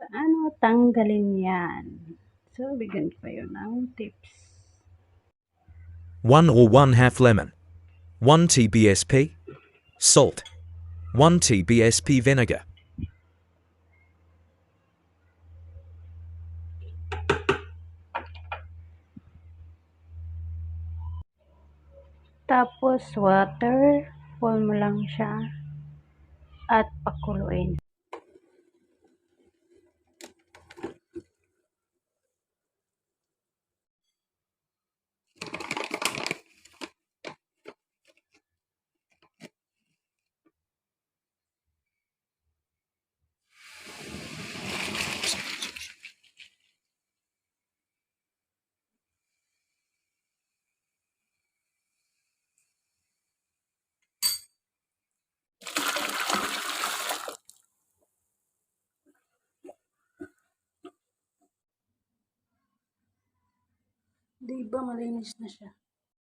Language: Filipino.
Paano tanggalin yan? So, bigyan ko kayo ng tips. 1 or 1/2 lemon, 1 TBSP, salt, 1 TBSP vinegar. Tapos, water. Pull mo lang siya. At pakuluin. Di ba malinis na siya?